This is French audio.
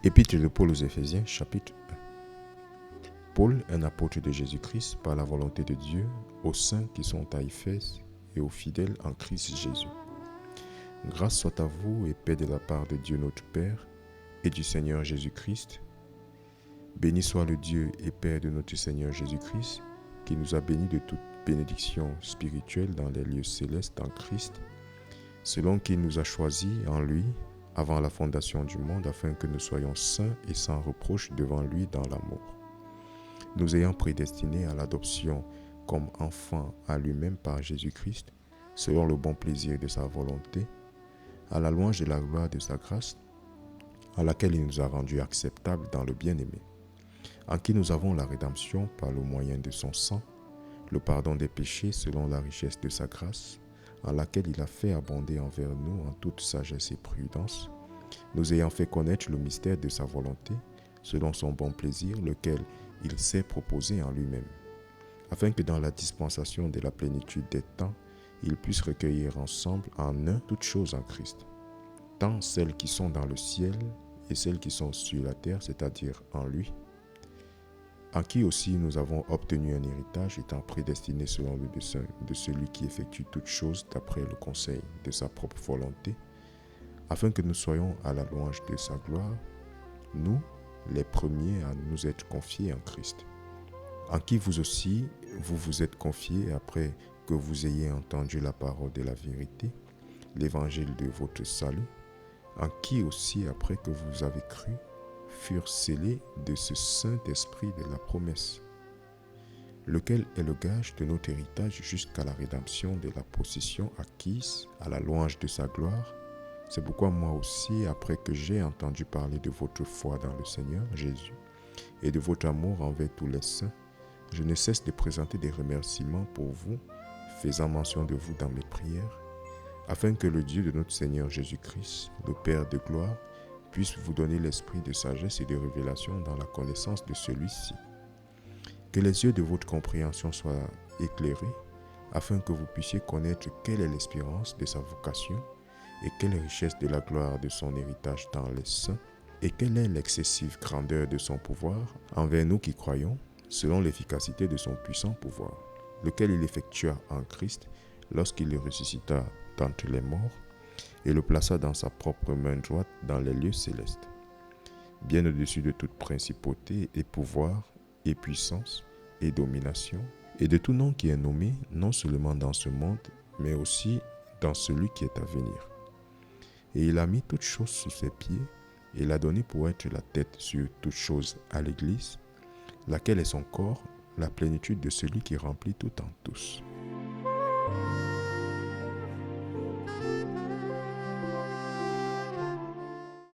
Épître de Paul aux Éphésiens, chapitre 1. Paul, un apôtre de Jésus-Christ, par la volonté de Dieu, aux saints qui sont à Éphèse et aux fidèles en Christ Jésus. Grâce soit à vous et paix de la part de Dieu notre Père et du Seigneur Jésus-Christ. Béni soit le Dieu et Père de notre Seigneur Jésus-Christ, qui nous a bénis de toute bénédiction spirituelle dans les lieux célestes en Christ, selon qu'il nous a choisis en lui avant la fondation du monde, afin que nous soyons saints et sans reproche devant lui dans l'amour. Nous ayant prédestinés à l'adoption comme enfants à lui-même par Jésus-Christ, selon le bon plaisir de sa volonté, à la louange de la gloire de sa grâce, à laquelle il nous a rendus acceptables dans le bien-aimé, en qui nous avons la rédemption par le moyen de son sang, le pardon des péchés selon la richesse de sa grâce, en laquelle il a fait abonder envers nous en toute sagesse et prudence, nous ayant fait connaître le mystère de sa volonté, selon son bon plaisir, lequel il s'est proposé en lui-même, afin que dans la dispensation de la plénitude des temps, il puisse recueillir ensemble en un toutes choses en Christ, tant celles qui sont dans le ciel et celles qui sont sur la terre, c'est-à-dire en lui, en qui aussi nous avons obtenu un héritage, étant prédestinés selon le dessein de celui qui effectue toutes choses d'après le conseil de sa propre volonté, afin que nous soyons à la louange de sa gloire, nous, les premiers à nous être confiés en Christ, en qui vous aussi, vous vous êtes confiés après que vous ayez entendu la parole de la vérité, l'évangile de votre salut, en qui aussi, après que vous avez cru, furent scellés de ce Saint-Esprit de la promesse, lequel est le gage de notre héritage jusqu'à la rédemption de la possession acquise à la louange de sa gloire. C'est pourquoi moi aussi, après que j'ai entendu parler de votre foi dans le Seigneur Jésus et de votre amour envers tous les saints, je ne cesse de présenter des remerciements pour vous, faisant mention de vous dans mes prières, afin que le Dieu de notre Seigneur Jésus-Christ, le Père de gloire, puisse vous donner l'esprit de sagesse et de révélation dans la connaissance de celui-ci. Que les yeux de votre compréhension soient éclairés, afin que vous puissiez connaître quelle est l'espérance de sa vocation, et quelle richesse de la gloire de son héritage dans les saints, et quelle est l'excessive grandeur de son pouvoir envers nous qui croyons, selon l'efficacité de son puissant pouvoir, lequel il effectua en Christ lorsqu'il le ressuscita d'entre les morts, et le plaça dans sa propre main droite dans les lieux célestes, bien au-dessus de toute principauté et pouvoir et puissance et domination, et de tout nom qui est nommé, non seulement dans ce monde, mais aussi dans celui qui est à venir. Et il a mis toutes choses sous ses pieds, et l'a donné pour être la tête sur toutes choses à l'Église, laquelle est son corps, la plénitude de celui qui remplit tout en tous.